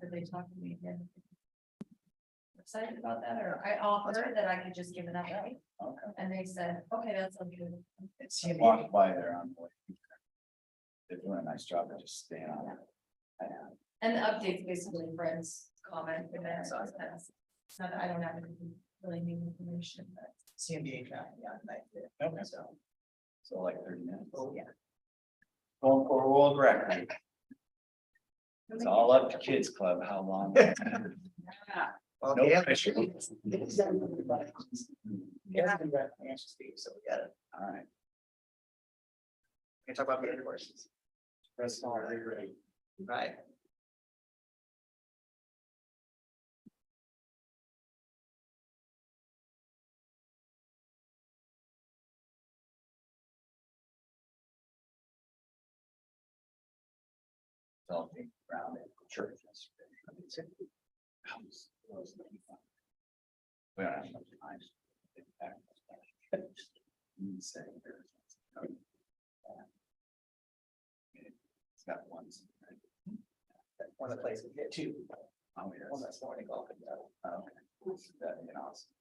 after they talked to me again. Excited about that, or I offered that I could just give it up, right? Okay. And they said, okay, that's okay. It's walked by there on board. They're doing a nice job of just staying on it. And the update's basically Fred's comment, and then so it's not that I don't have any really new information, but. CMBA traffic, yeah, night there. Okay. So like 30 minutes. Oh, yeah. Going for a world record. It's all up to Kids Club, how long. No Okay. pressure. Yeah, financial speed, so we got it. All right. We can talk about the courses. Press on, are you ready? Right. All big rounded churches. We don't have much time. It's got one. One of the places we get two. Oh, yes. One that's morning golf. Oh, okay. That'd be awesome.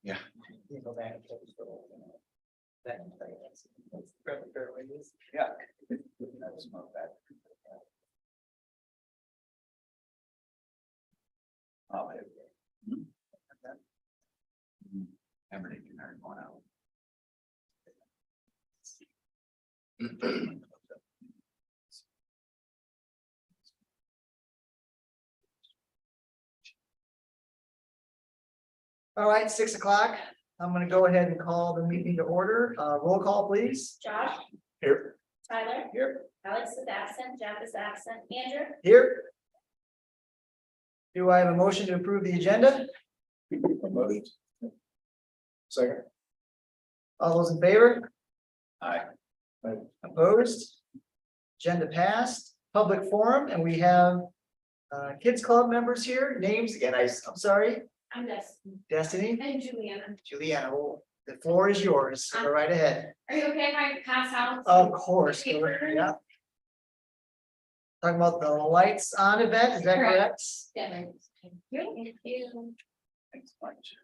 Yeah. You go back and check the photo, you know. That can play, that's perfect for everybody. Yeah. That's not bad. Oh, there we go. Everything can learn one out. All right, 6 o'clock. I'm gonna go ahead and call the meeting to order. Roll call, please. Josh, Here. Tyler, Here. Alex is absent, Jeff is absent, Andrew, Here. Do I have a motion to approve the agenda? Second. All those in favor? Aye. Opposed? Agenda passed. Public forum, and we have Kids Club members here. Names again, I'm sorry. I'm Destiny, Destiny, and Juliana. Juliana, well, the floor is yours. Go right ahead. Are you okay if I pass out? Of course. Go right- Yeah. Talking about the lights on event, is that correct? Yeah, thank you. Thanks much.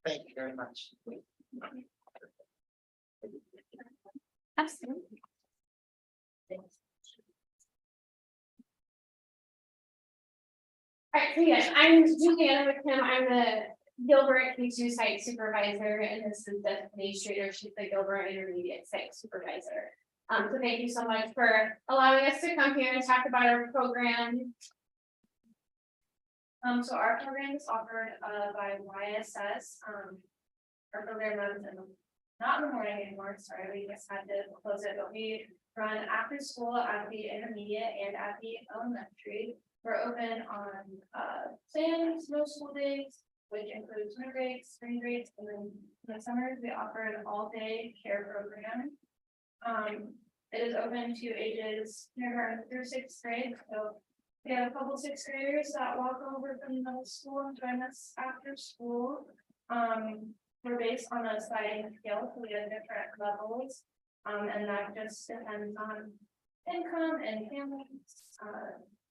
Thank you very much. Absolutely. All right, so yes, I'm Juliana with him. I'm the Gilbert K2 site supervisor, and this is the administrator. She's the Gilbert Intermediate site supervisor. So thank you so much for allowing us to come here and talk about our program. So our program is offered by YSS. Our program runs not in the morning anymore. Sorry, we just had to close it, but we run after school at the intermediate and at the elementary. We're open on Saturdays, no school days, which includes winter breaks, spring breaks, and then in the summers we offer an all-day care program. It is open to ages kindergarten through 6th grade. So we have a couple 6th graders that walk over from middle school and join us after school. We're based on a sliding scale, so we have different levels. And that just depends on income and families.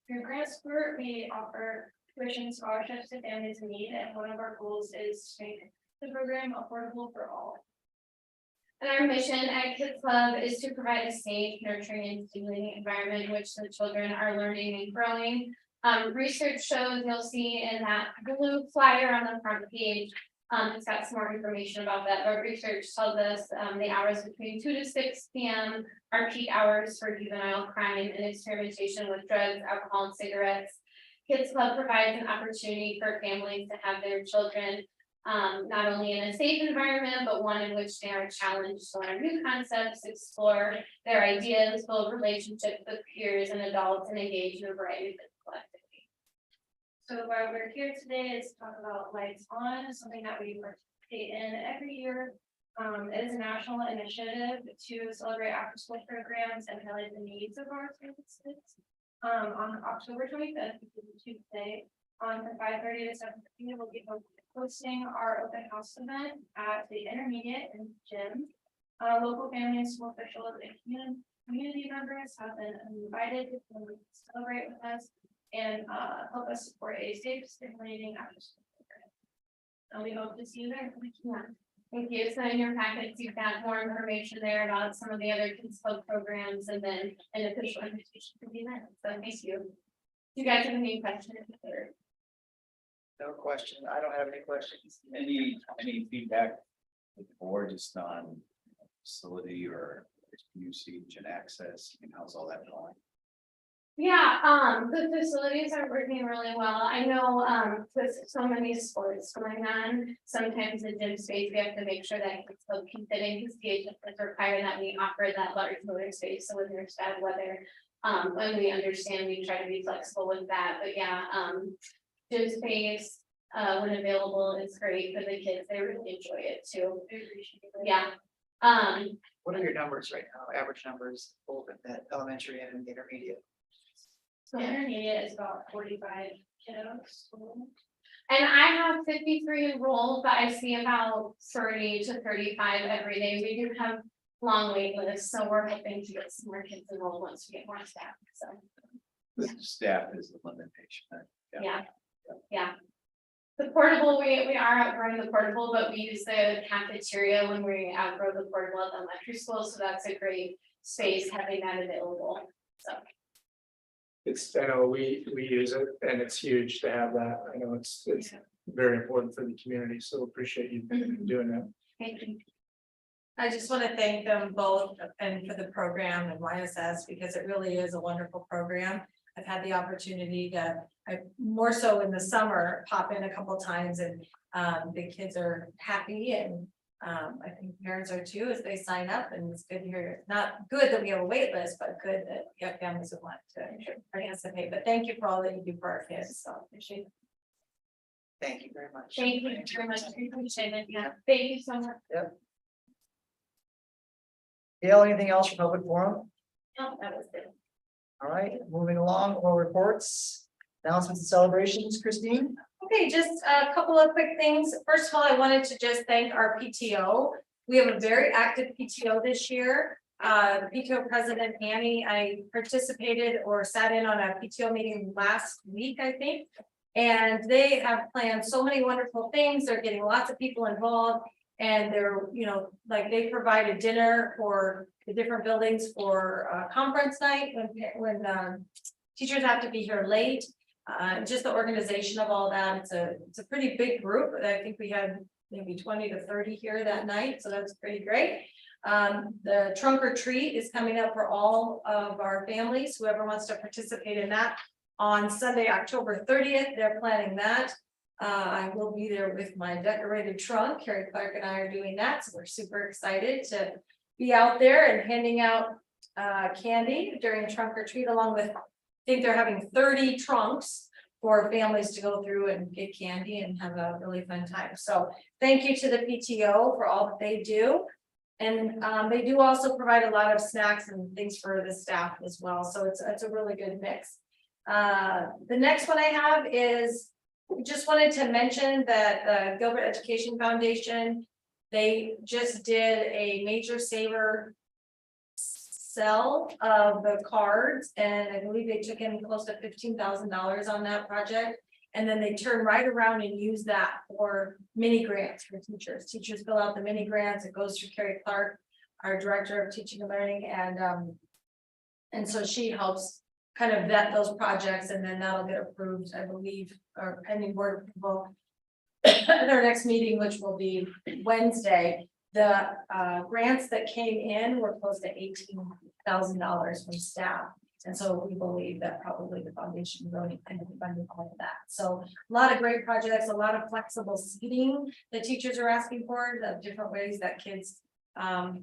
Through Grant Spurt, we offer tuition scholarships to families in need, and one of our goals is to make the program affordable for all. And our mission at Kids Club is to provide a safe, nurturing, and stimulating environment in which the children are learning and growing. Research shows, you'll see in that blue flyer on the front page, it's got some more information about that, but research tells us the hours between 2 to 6 p.m. are peak hours for juvenile crime and experimentation with drugs, alcohol, and cigarettes. Kids Club provides an opportunity for families to have their children not only in a safe environment, but one in which they are challenged to learn new concepts, explore their ideas, build relationships with peers and adults, and engage in a variety of physical activities. So why we're here today is to talk about Lights On, something that we participate in every year. It is a national initiative to celebrate after-school programs and highlight the needs of our students. On October 25th, which is Tuesday, from 5:30 to 7:30, we'll be hosting hosting our open house event at the intermediate and gym. Local families, school officials, and community members have been invited to come celebrate with us and help us support a safe, stimulating after school program. And we hope to see you there. Thank you. So in your packets, you've got more information there about some of the other Kids Club programs and then an official invitation to the event. So thank you. You guys have any questions? No question. I don't have any questions. Any feedback with the board just on facility or usage and access, and how's all that going? Yeah, the facilities are working really well. I know, with so many sports going on, sometimes the gym space, we have to make sure that Kids Club can fit in, because the is required that we offer that large motor space. So when there's bad weather, when we understand, we try to be flexible with that. But yeah, gym space, when available, is great for the kids. They really enjoy it too. Yeah. What are your numbers right now? Average numbers, both at elementary and in the intermediate? So intermediate is about 45 kiddos. And I have 53 enrolled, but I see about 30 to 35 every day. We do have long wait lists, so we're hoping to get some more kids enrolled once we get more staff, so. The staff is the limitation. Yeah. The portable, we are outgrowing the portable, but we use the cafeteria when we outgrow the portable at the elementary school, so that's a great space having that available, so. I know we use it and it's huge to have that. I know it's very important for the community, so appreciate you doing that. Thank you. I just want to thank them both and for the program and YSS, because it really is a wonderful program. I've had the opportunity to, more so in the summer, pop in a couple times, and the kids are happy, and I think parents are too, as they sign up, and it's good to hear. Not good that we have a wait list, but good that we have families who want to participate. But thank you for all that you do for our kids, so appreciate it. Thank you very much. Thank you very much. We appreciate it. Yeah, thank you so much. Gail, anything else for public forum? No, that was it. All right, moving along, oral reports, announcements and celebrations, Christine? Okay, just a couple of quick things. First of all, I wanted to just thank our PTO. We have a very active PTO this year. The PTO president, Annie, I participated or sat in on a PTO meeting last week, I think. And they have planned so many wonderful things. They're getting lots of people involved. And they're, like they provide a dinner for the different buildings for conference night when teachers have to be here late. Just the organization of all that. It's a pretty big group. I think we had maybe 20 to 30 here that night, so that's pretty great. The trunk or treat is coming up for all of our families. Whoever wants to participate in that on Sunday, October 30th, they're planning that. I will be there with my decorated trunk. Carrie Clark and I are doing that, so we're super excited to be out there and handing out candy during trunk or treat, along with, I think they're having 30 trunks for families to go through and get candy and have a really fun time. So thank you to the PTO for all that they do. And they do also provide a lot of snacks and things for the staff as well. So it's a really good mix. The next one I have is, we just wanted to mention that the Gilbert Education Foundation, they just did a major saver sell of the cards, and I believe they took in close to $15,000 on that project. And then they turn right around and use that for mini grants for teachers. Teachers fill out the mini grants. It goes through Carrie Clark, our director of teaching and learning, and so she helps kind of vet those projects, and then that'll get approved, I believe, or pending board approval at our next meeting, which will be Wednesday. The grants that came in were close to $18,000 from staff. And so we believe that probably the foundation really kind of funded all of that. So a lot of great projects, a lot of flexible seating that teachers are asking for, the different ways that kids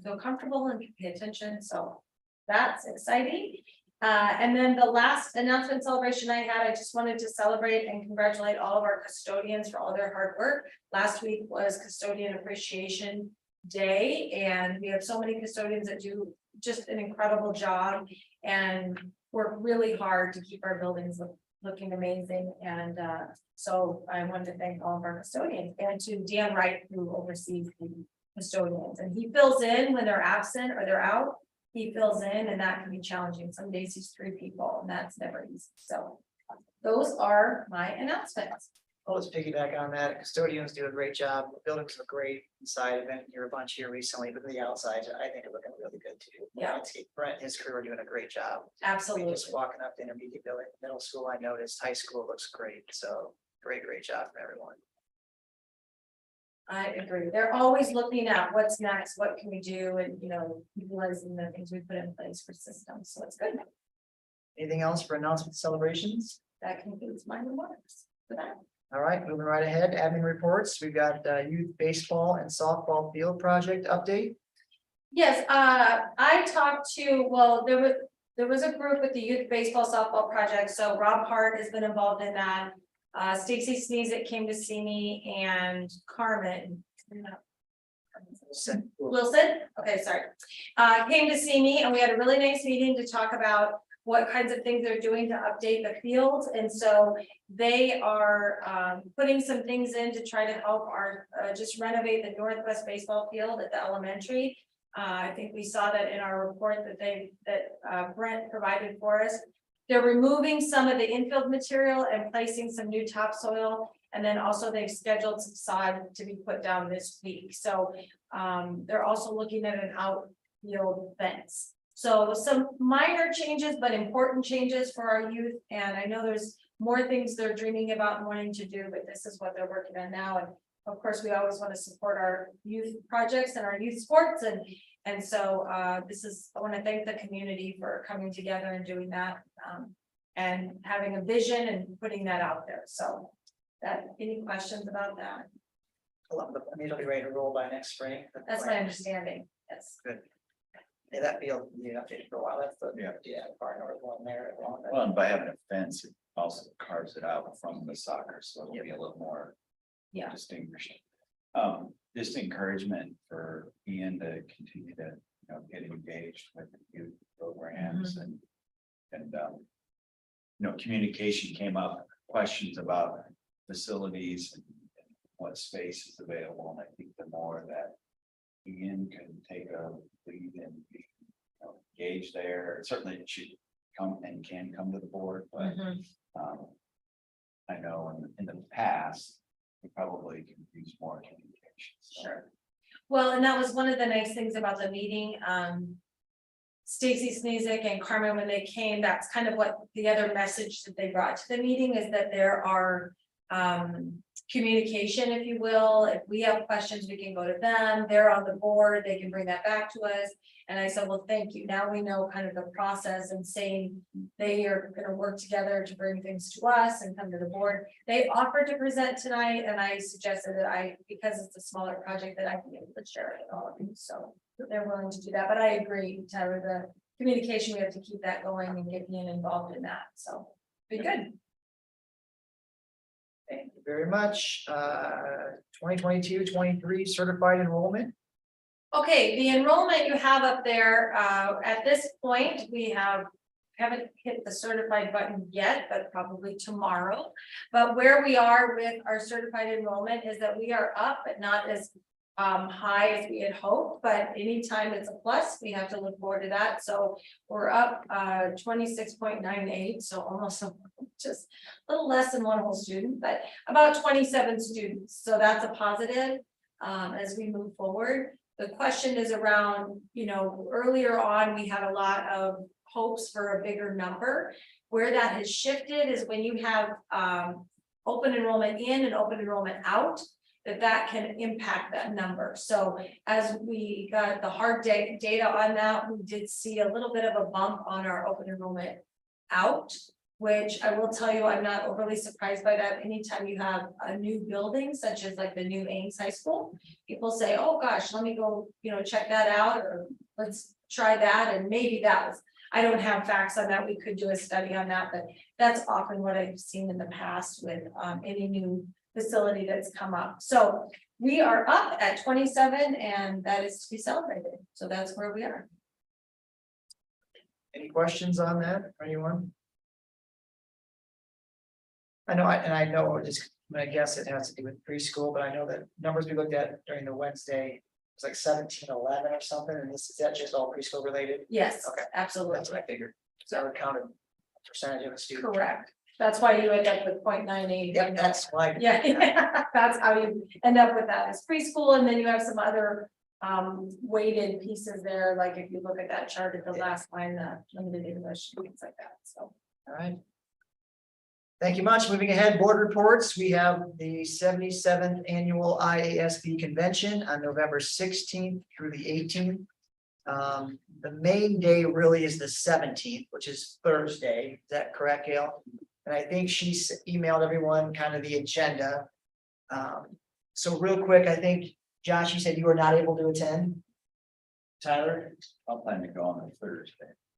feel comfortable and pay attention. So that's exciting. And then the last announcement celebration I had, I just wanted to celebrate and congratulate all of our custodians for all their hard work. Last week was Custodian Appreciation Day, and we have so many custodians that do just an incredible job and work really hard to keep our buildings look looking amazing. And so I wanted to thank all of our custodians and to Dan Wright, who oversees the custodians. And he fills in when they're absent or they're out. He fills in, and that can be challenging. Some days he's 3 people, and that's never easy. So those are my announcements. Well, let's piggyback on that. Custodians do a great job. The buildings look great inside. I've been here a bunch here recently, but the outside, I think are looking really good too. Yeah. Brent and his crew are doing a great job. Absolutely. Just walking up the intermediate building, middle school, I noticed, high school looks great. So great job from everyone. I agree. They're always looking at what's next, what can we do, and utilizing the things we put in place for systems. So it's good. Anything else for announcements, celebrations? That concludes my remarks for that. All right, moving right ahead, admin reports. We've got youth baseball and softball field project update. Yes, I talked to, well, there was a group with the youth baseball softball project, so Rob Hart has been involved in that. Stacy Sneezek came to see me, and Carmen. Wilson, okay, sorry, came to see me, and we had a really nice meeting to talk about what kinds of things they're doing to update the fields. And so they are putting some things in to try to help our just renovate the Northwest baseball field at the elementary. I think we saw that in our report that Brent provided for us. They're removing some of the infield material and placing some new topsoil. And then also they've scheduled some sod to be put down this week. So they're also looking at an outfield fence. So some minor changes, but important changes for our youth. And I know there's more things they're dreaming about and wanting to do, but this is what they're working on now. And of course, we always want to support our youth projects and our youth sports. And so I want to thank the community for coming together and doing that and having a vision and putting that out there. So any questions about that? I mean, it'll be ready to roll by next spring. That's my understanding. Yes. Good. Yeah, that field, you updated for a while. That's the, Yeah. far north one there. Well, and by having a fence, it also carves it out from the soccer, so it'll be a little more distinguished. Just encouragement for Ian to continue to, get engaged with the youth programs and communication came up, questions about facilities and what space is available. And I think the more that Ian can take a lead and be engaged there, certainly it should come and can come to the board, but I know in the past, we probably can use more communication. So. Sure. Well, and that was one of the nice things about the meeting. Stacy Sneezek and Carmen, when they came, that's kind of what the other message that they brought to the meeting is that there are communication, if you will. If we have questions, we can go to them. They're on the board, they can bring that back to us. And I said, well, thank you. Now we know kind of the process and saying they are going to work together to bring things to us and come to the board. They offered to present tonight, and I suggested that because it's a smaller project, that I can be able to share it with all of you. So they're willing to do that. But I agree, Tyler, the communication, we have to keep that going and get Ian involved in that. So be good. Thank you very much. 2022-23 certified enrollment. Okay, the enrollment you have up there, at this point, we haven't hit the certified button yet, but probably tomorrow. But where we are with our certified enrollment is that we are up, but not as high as we had hoped, but anytime it's a plus, we have to look forward to that. So we're up 26.98, so almost just a little less than one whole student, but about 27 students. So that's a positive as we move forward. The question is around, earlier on, we had a lot of hopes for a bigger number. Where that has shifted is when you have open enrollment in and open enrollment out, that can impact that number. So as we got the hard data on that, we did see a little bit of a bump on our open enrollment out, which I will tell you, I'm not overly surprised by that. Anytime you have a new building, such as like the new Ames High School, people say, oh gosh, let me go, check that out, or let's try that. And maybe I don't have facts on that. We could do a study on that, but that's often what I've seen in the past with any new facility that's come up. So we are up at 27, and that is to be celebrated. So that's where we are. Any questions on that for anyone? I know, and I know, I guess it has to do with preschool, but I know that numbers we looked at during the Wednesday. It's like 1711 or something, and is that just all preschool related? Yes, Okay. absolutely, That's what I figured. So I would count a percentage of a student. correct. That's why you end up with 0.98. Yep, that's why. Yeah, that's how you end up with that as preschool, and then you have some other weighted pieces there, like if you look at that chart at the last line, limited English, things like that, so. All right. Thank you much. Moving ahead, board reports. We have the 77th annual IASB convention on November 16th through the 18th. The main day really is the 17th, which is Thursday. Is that correct, Gail? And I think she's emailed everyone kind of the agenda. So real quick, I think, Josh, you said you were not able to attend. Tyler? I'll plan to go on a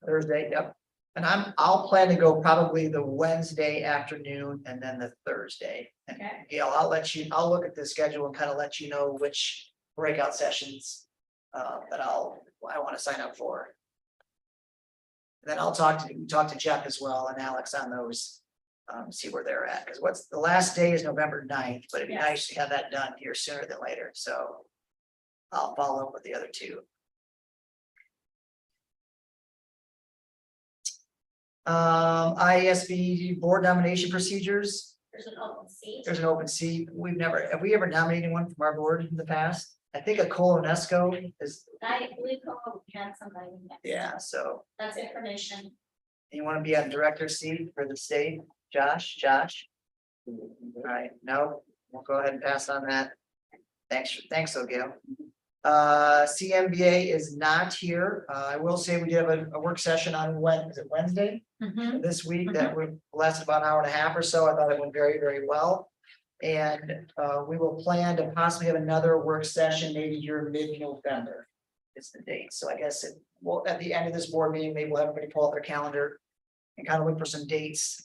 Thursday, yep. And I'll plan to go probably the Wednesday afternoon and then the Thursday. And Okay. Gail, I'll look at the schedule and kind of let you know which breakout sessions that I want to sign up for. And then I'll talk to Jeff as well and Alex on those, see where they're at, because what's the last day is November 9th, but it'd be Yes. nice to have that done here sooner than later, so I'll follow up with the other two. IASB board nomination procedures. There's an open seat. There's an open seat. Have we ever nominated anyone from our board in the past? I think a Colonesco is, I believe we had somebody. yeah, so That's information. you want to be on director's seat for the state? Josh? All right, no, we'll go ahead and pass on that. Thanks, though, Gail. CMBA is not here. I will say we did have a work session on Wednesday? This week that would last about an hour and a half or so. I thought it went very, very well. And we will plan to possibly have another work session maybe here mid-November. Is the date. So I guess at the end of this board meeting, maybe we'll have everybody pull out their calendar and kind of look for some dates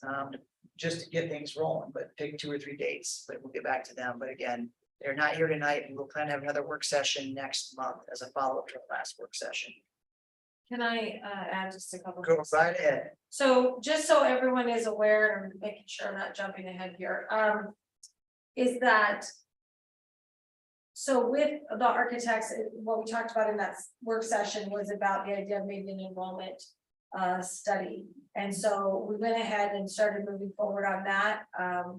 just to get things rolling, but pick 2 or 3 dates, but we'll get back to them. But again, they're not here tonight, and we'll plan to have another work session next month as a follow-up to the last work session. Can I add just a couple? Go right ahead. So just so everyone is aware, and making sure I'm not jumping ahead here, is that. So with the architects, what we talked about in that work session was about the idea of maybe an enrollment study. And so we went ahead and started moving forward on that.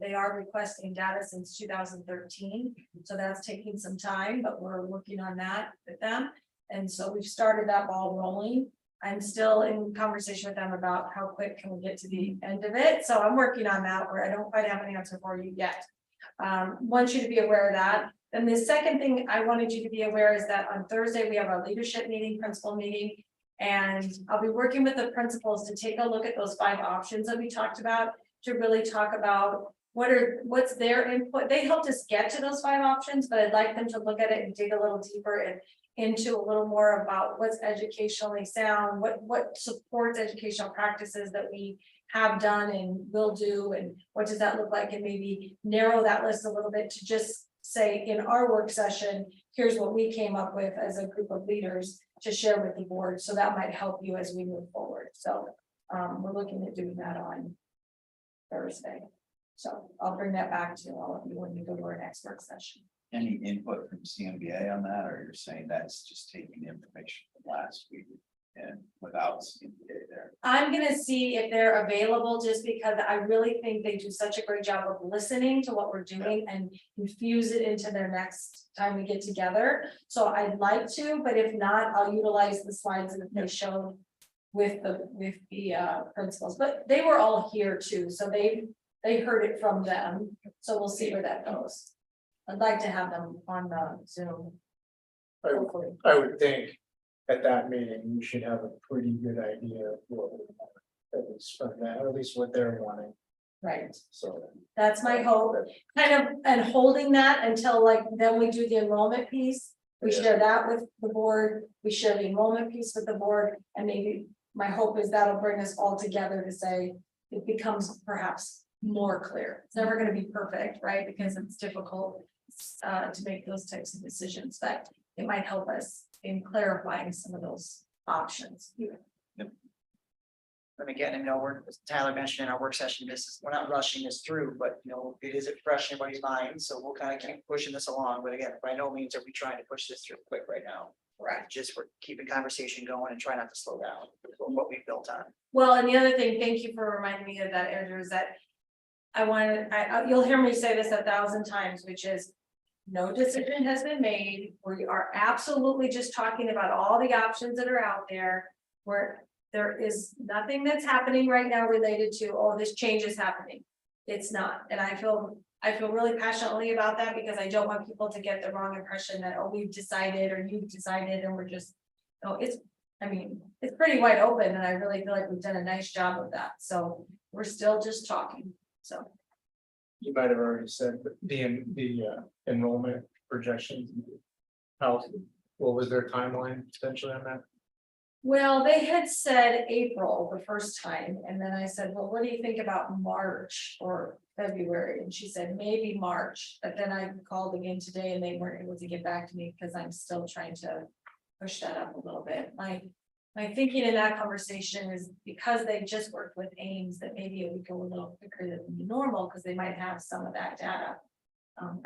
They are requesting data since 2013. So that's taking some time, but we're working on that with them. And so we've started that ball rolling. I'm still in conversation with them about how quick can we get to the end of it. So I'm working on that where I don't quite have an answer for you yet. Want you to be aware of that. And the second thing I wanted you to be aware is that on Thursday, we have our leadership meeting, principal meeting. And I'll be working with the principals to take a look at those 5 options that we talked about, to really talk about what's their input. They helped us get to those 5 options, but I'd like them to look at it and dig a little deeper and into a little more about what's educationally sound, what supports educational practices that we have done and will do, and what does that look like, and maybe narrow that list a little bit to just say in our work session, here's what we came up with as a group of leaders to share with the board. So that might help you as we move forward. So we're looking at doing that on Thursday. So I'll bring that back to all of you when we go to our next work session. Any input from CMBA on that, or you're saying that's just taking the information from last week and without CMBA there? I'm gonna see if they're available, just because I really think they do such a great job of listening to what we're doing and infuse it into their next time we get together. So I'd like to, but if not, I'll utilize the slides that they showed with the principals, but they were all here too, so they heard it from them. So we'll see where that goes. I'd like to have them on the Zoom. Hopefully. I would think at that meeting, we should have a pretty good idea of what we want, at least from that, or at least what they're wanting, Right, so. that's my hope, kind of, and holding that until like, then we do the enrollment piece. We Yeah. share that with the board, we share the enrollment piece with the board, and maybe my hope is that'll bring us all together to say, it becomes perhaps more clear. It's never gonna be perfect, right? Because it's difficult to make those types of decisions, but it might help us in clarifying some of those options. And again, we're, as Tyler mentioned in our work session, we're not rushing this through, but it is fresh in everybody's mind, so we'll kind of keep pushing this along, but again, by no means are we trying to push this through quick right now. Right. Just we're keeping conversation going and try not to slow down with what we've built on. Well, and the other thing, thank you for reminding me of that, Andrew, is that you'll hear me say this 1,000 times, which is no decision has been made. We are absolutely just talking about all the options that are out there, where there is nothing that's happening right now related to, oh, this change is happening. It's not, and I feel really passionately about that, because I don't want people to get the wrong impression that, oh, we've decided or you've decided and we're just, no, it's pretty wide open, and I really feel like we've done a nice job of that. So we're still just talking, so. You might have already said, but the enrollment projections. What was their timeline potentially on that? Well, they had said April the first time, and then I said, well, what do you think about March or February? And she said, maybe March, but then I called again today and they weren't able to get back to me, because I'm still trying to push that up a little bit. My thinking in that conversation is, because they just worked with Ames, that maybe it would go a little quicker than normal, because they might have some of that data.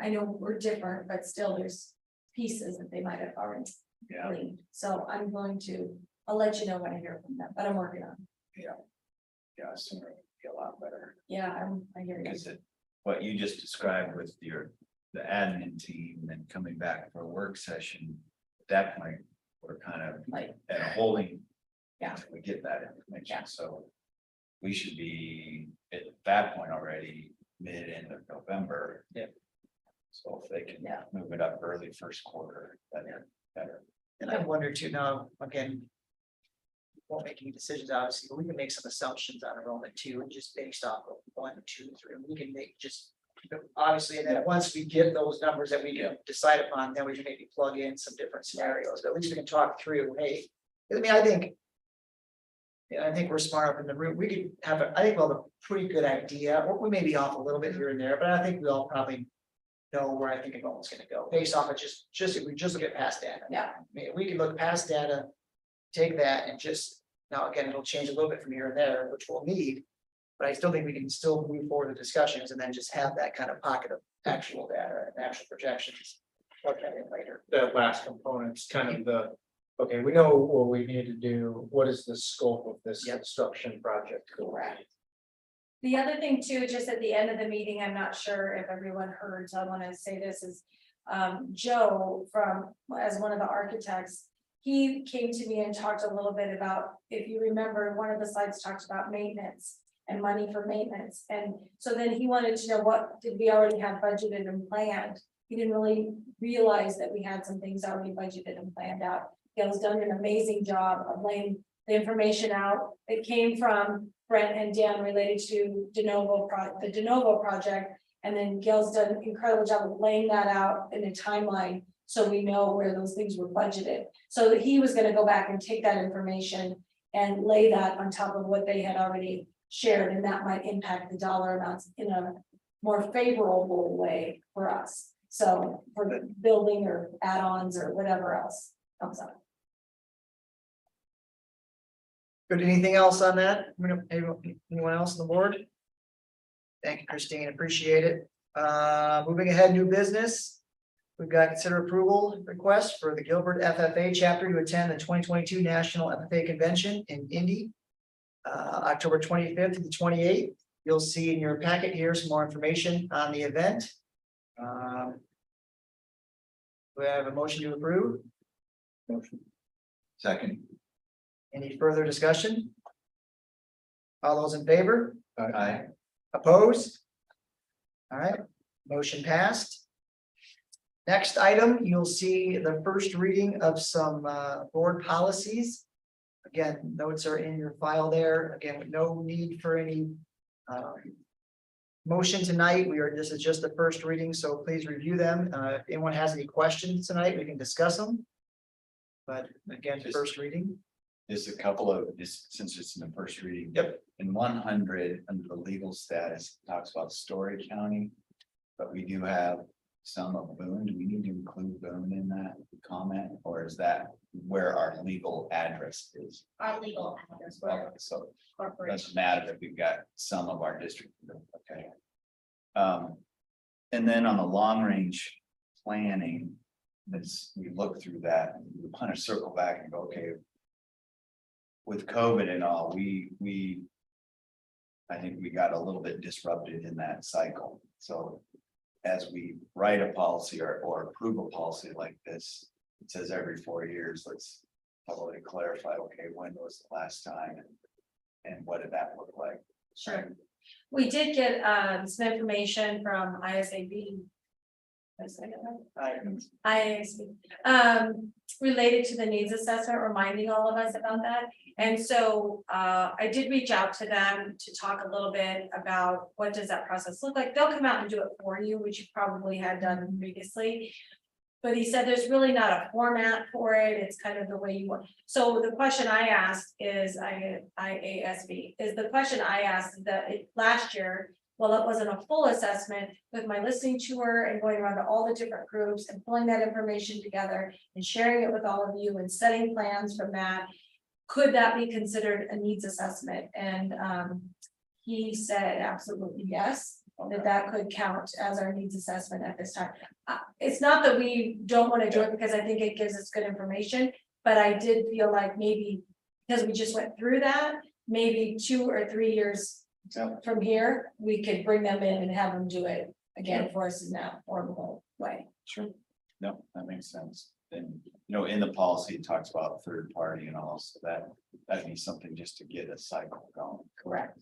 I know we're different, but still there's pieces that they might have already gleaned. So I'll let you know when I hear from them, but I'm working on it. Yeah, sooner it would be a lot better. Yeah, I hear you. Because what you just described with the admin team and coming back for a work session, at that point, we're kind of Like, at a holding. Yeah. until we get that information, Yeah. so we should be at that point already end of November. Yeah. So if they can Yeah. move it up early first quarter, better. And I wonder too, now, again. Won't make any decisions, obviously, but we can make some assumptions on enrollment too, and just based off of 1, 2, 3, we can make just. Obviously, and then once we get those numbers that we can decide upon, then we can maybe plug in some different scenarios, but at least we can talk through, hey. I mean, I think. Yeah, I think we're smart up in the room, we could have, I think we'll have a pretty good idea, or we may be off a little bit here and there, but I think we all probably. Know where I think enrollment's gonna go, based off of just if we just look at past data. Yeah. I mean, we can look past data. Take that and just, now again, it'll change a little bit from here and there, which we'll need. But I still think we can still move forward the discussions and then just have that kind of pocket of actual data and actual projections. Plug that in later. That last component's kind of okay, we know what we need to do. What is the scope of this Yep. construction project? correct. The other thing too, just at the end of the meeting, I'm not sure if everyone heard, so I want to say this is, Joe as one of the architects, he came to me and talked a little bit about, if you remember, one of the slides talked about maintenance and money for maintenance. And so then he wanted to know, what did we already have budgeted and planned? He didn't really realize that we had some things already budgeted and planned out. Gail's done an amazing job of laying the information out. It came from Brent and Dan related to the de novo project. And then Gail's done an incredible job of laying that out in a timeline, so we know where those things were budgeted. So that he was gonna go back and take that information and lay that on top of what they had already shared, and that might impact the dollar amounts in a more favorable way for us. So for the building or add-ons or whatever else comes up. Good, anything else on that? Anyone else on the board? Thank you, Christine, appreciate it. Moving ahead, new business. We've got consider approval request for the Gilbert FFA chapter to attend the 2022 National FFA Convention in Indy. October 25th to the 28th. You'll see in your packet here some more information on the event. We have a motion to approve. Motion. Second. Any further discussion? All those in favor? Aye. Opposed? All right, motion passed. Next item, you'll see the first reading of some board policies. Again, notes are in your file there. Again, with no need for any motion tonight. This is just the first reading, so please review them. If anyone has any questions tonight, we can discuss them. But again, first reading. Just a couple of, since it's in the first reading. Yep. In 100, under the legal status, it talks about Story County. But we do have some of Boone, do we need to include Boone in that comment, or is that where our legal address is? Our legal address, we're Okay, so it corporation. doesn't matter if we've got some of our district, okay. And then on the long range planning, as we look through that, we kind of circle back and go, okay. With COVID and all, I think we got a little bit disrupted in that cycle, so. As we write a policy or approve a policy like this, it says every 4 years, let's probably clarify, okay, when was the last time? And what did that look like? Sure. We did get some information from ISAB. Related to the needs assessment, reminding all of us about that. And so I did reach out to them to talk a little bit about what does that process look like. They'll come out and do it for you, which you probably had done previously. But he said there's really not a format for it. It's kind of the way you want. So the question I asked is IASB is the question I asked that last year. Well, it wasn't a full assessment with my listening tour and going around to all the different groups and pulling that information together and sharing it with all of you and setting plans from that. Could that be considered a needs assessment? And he said absolutely yes, that could count as our needs assessment at this time. It's not that we don't want to do it because I think it gives us good information, but I did feel like maybe because we just went through that, maybe 2 or 3 years from here, we could bring them in and have them do it again for us in that formal way. Sure. No, that makes sense. And, in the policy, it talks about third party and all, so that'd be something just to get a cycle going. Correct.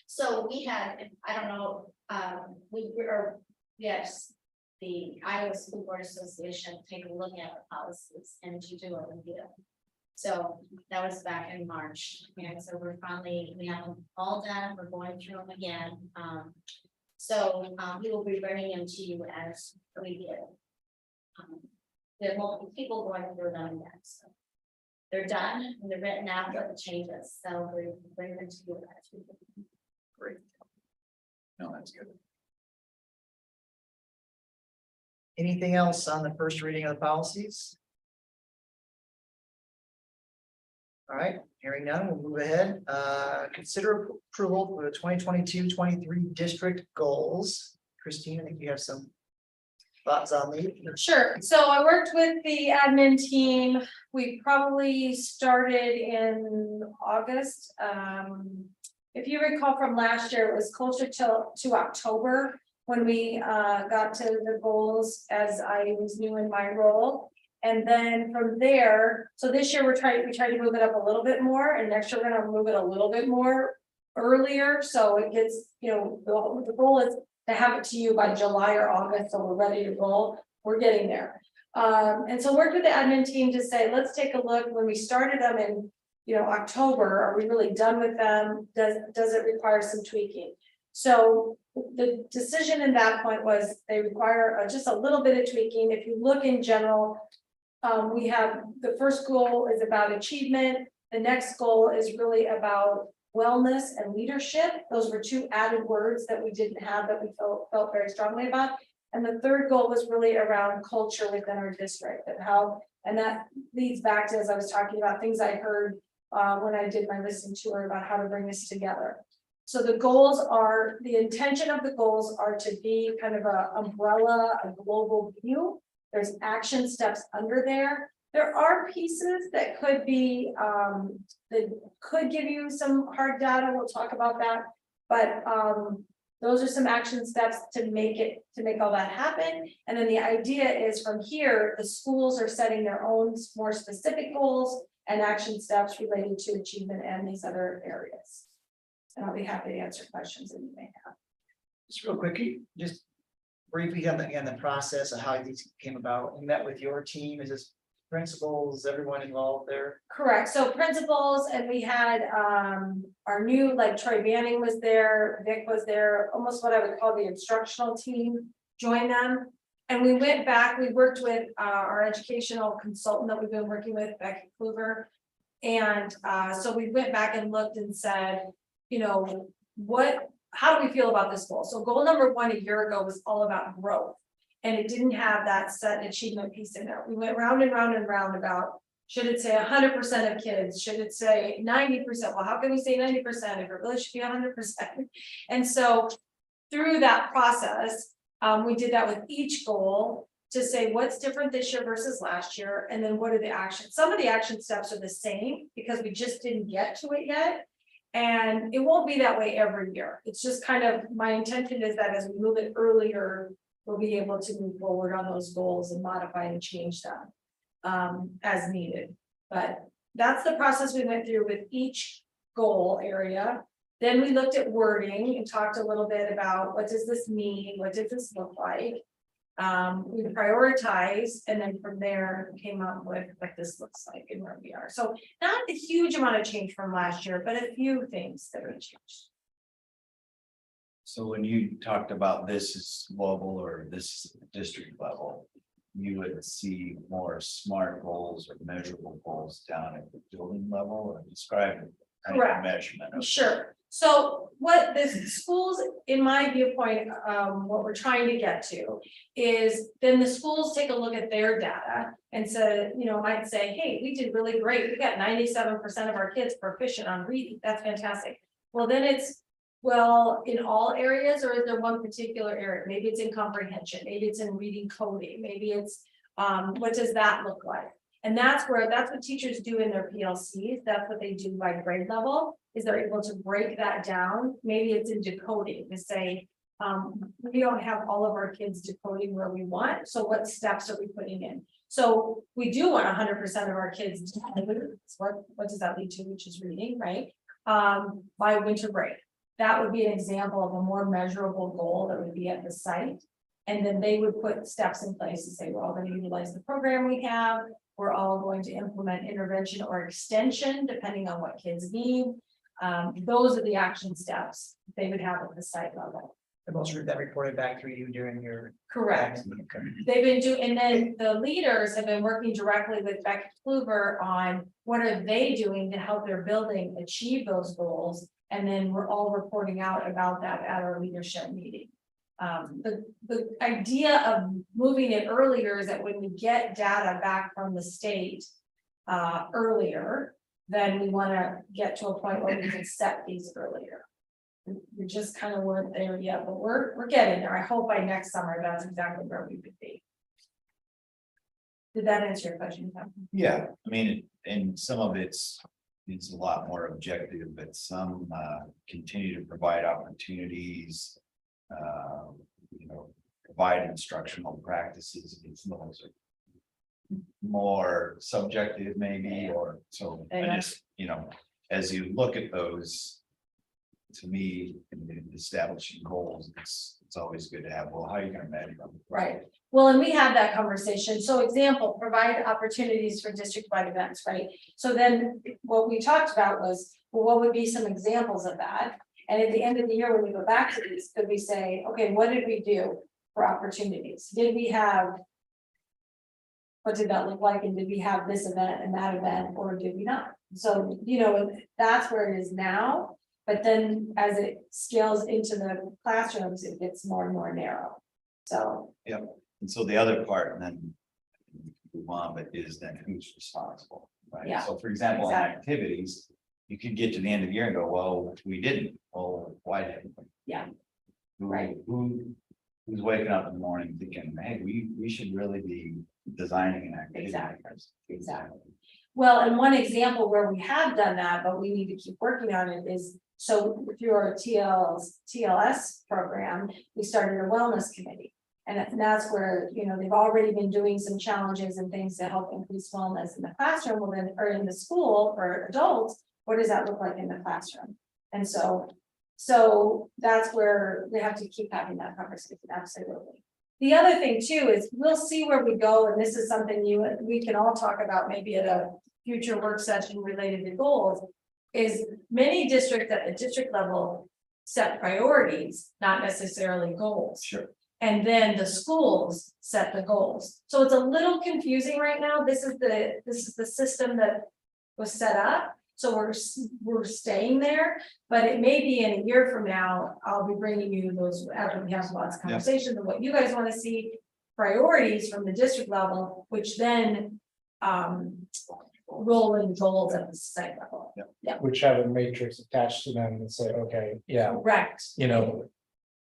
So we had, I don't know, yes, the Iowa School Board Association take a look at the policies and to do a review. So that was back in March, and so we have them all done, we're going through them again. So we will be bringing them to you as we did. There are multiple people going through them again, so. They're done, and they're written out for the changes, so we bring them to you as we do. Great. No, that's good. Anything else on the first reading of the policies? All right, hearing none, we'll move ahead. Consider approval for the 2022-23 district goals. Christine, I think you have some thoughts on these. Sure. So I worked with the admin team. We probably started in August. If you recall from last year, it was closer to October when we got to the goals as I was new in my role. And then from there, so this year we tried to move it up a little bit more, and next year we're gonna move it a little bit more earlier. So it gets, the goal is to have it to you by July or August, so we're ready to roll. We're getting there. And so worked with the admin team to say, let's take a look when we started them in, October. Are we really done with them? Does it require some tweaking? So the decision in that point was they require just a little bit of tweaking. If you look in general, we have the first goal is about achievement. The next goal is really about wellness and leadership. Those were 2 added words that we didn't have that we felt very strongly about. And the third goal was really around culture within our district and that leads back to, as I was talking about, things I heard when I did my listening tour about how to bring this together. So the intention of the goals are to be kind of a umbrella, a global view. There's action steps under there. There are pieces that could be, that could give you some hard data. We'll talk about that. But those are some action steps to make all that happen. And then the idea is from here, the schools are setting their own more specific goals and action steps related to achievement and these other areas. And I'll be happy to answer questions that you may have. Just real quickly, just briefly on the process of how these came about. You met with your team, is this principals, everyone involved there? Correct. So principals, and we had our new, like Troy Banning was there, Vic was there, almost what I would call the instructional team join them. And we went back, we worked with our educational consultant that we've been working with, Becky Kluver. And so we went back and looked and said, what how do we feel about this goal? So goal number one a year ago was all about growth. And it didn't have that set achievement piece in there. We went round and round and round about, should it say 100% of kids? Should it say 90%? Well, how can we say 90% if it really should be 100%? And so through that process, we did that with each goal to say what's different this year versus last year, and then what are the actions? Some of the action steps are the same because we just didn't get to it yet. And it won't be that way every year. It's just kind of, my intention is that as we move it earlier, we'll be able to move forward on those goals and modify and change them as needed. But that's the process we went through with each goal area. Then we looked at wording and talked a little bit about what does this mean? What does this look like? We prioritized, and then from there came up with what this looks like and where we are. So not a huge amount of change from last year, but a few things that we changed. So when you talked about this is global or this is district level, you would see more SMART goals or measurable goals down at the building level, or describe kind of Correct. measurement of. Sure. So what the schools, in my viewpoint, what we're trying to get to is then the schools take a look at their data and say, you know, might say, hey, we did really great. We got 97% of our kids proficient on reading. That's fantastic. Well, then it's, well, in all areas, or is there one particular area? Maybe it's in comprehension, maybe it's in reading coding, maybe it's, what does that look like? And that's what teachers do in their PLCs. That's what they do by grade level, is they're able to break that down. Maybe it's in decoding to say, we don't have all of our kids decoding where we want. So what steps are we putting in? So we do want 100% of our kids. What does that lead to? Which is reading, right? By winter break. That would be an example of a more measurable goal that would be at the site. And then they would put steps in place to say, we're all going to utilize the program we have. We're all going to implement intervention or extension, depending on what kids need. Those are the action steps they would have at the site level. And most of that reported back through you during your. Correct. They've been doing, and then the leaders have been working directly with Becky Kluber on what are they doing to help their building achieve those goals. And then we're all reporting out about that at our leadership meeting. The idea of moving it earlier is that when we get data back from the state earlier, then we want to get to a point where we can set these earlier. We just kind of weren't there yet, but we're getting there. I hope by next summer that's exactly where we could be. Did that answer your question? Yeah, I mean, and some of it's a lot more objective, but some continue to provide opportunities. You know, provide instructional practices. It's those are more subjective, maybe, or so. I just, you know, as you look at those, to me, in establishing goals, it's always good to have. Well, how are you going to measure them? Right. Well, and we had that conversation. So example, provide opportunities for district-wide events, right? So then what we talked about was, well, what would be some examples of that? And at the end of the year, when we go back to these, could we say, okay, what did we do for opportunities? Did we have, what did that look like? And did we have this event and that event, or did we not? So, you know, that's where it is now. But then as it scales into the classrooms, it gets more and more narrow. So. Yeah. And so the other part, and then move on, but is then who's responsible, right? Yeah, So for example, in exactly. activities, you could get to the end of the year and go, well, we didn't. Well, why didn't we? Yeah. Right. Who's waking up in the morning thinking, hey, we should really be designing an activity. Exactly. Well, and one example where we have done that, but we need to keep working on it is, so through our TLS program, we started a wellness committee. And that's where, you know, they've already been doing some challenges and things to help increase wellness in the classroom, well, then, or in the school for adults. What does that look like in the classroom? And so that's where we have to keep having that conversation. Absolutely. The other thing too is we'll see where we go, and this is something we can all talk about maybe at a future work session related to goals. Is many districts at the district level set priorities, not necessarily goals. Sure. And then the schools set the goals. So it's a little confusing right now. This is the system that was set up. So we're staying there, but it may be in a year from now, I'll be bringing you those, after we have lots of conversations of what you guys want to see. Priorities from the district level, which then roll in goals at the site level. Which have a matrix attached to them and say, okay, yeah, Correct. you know.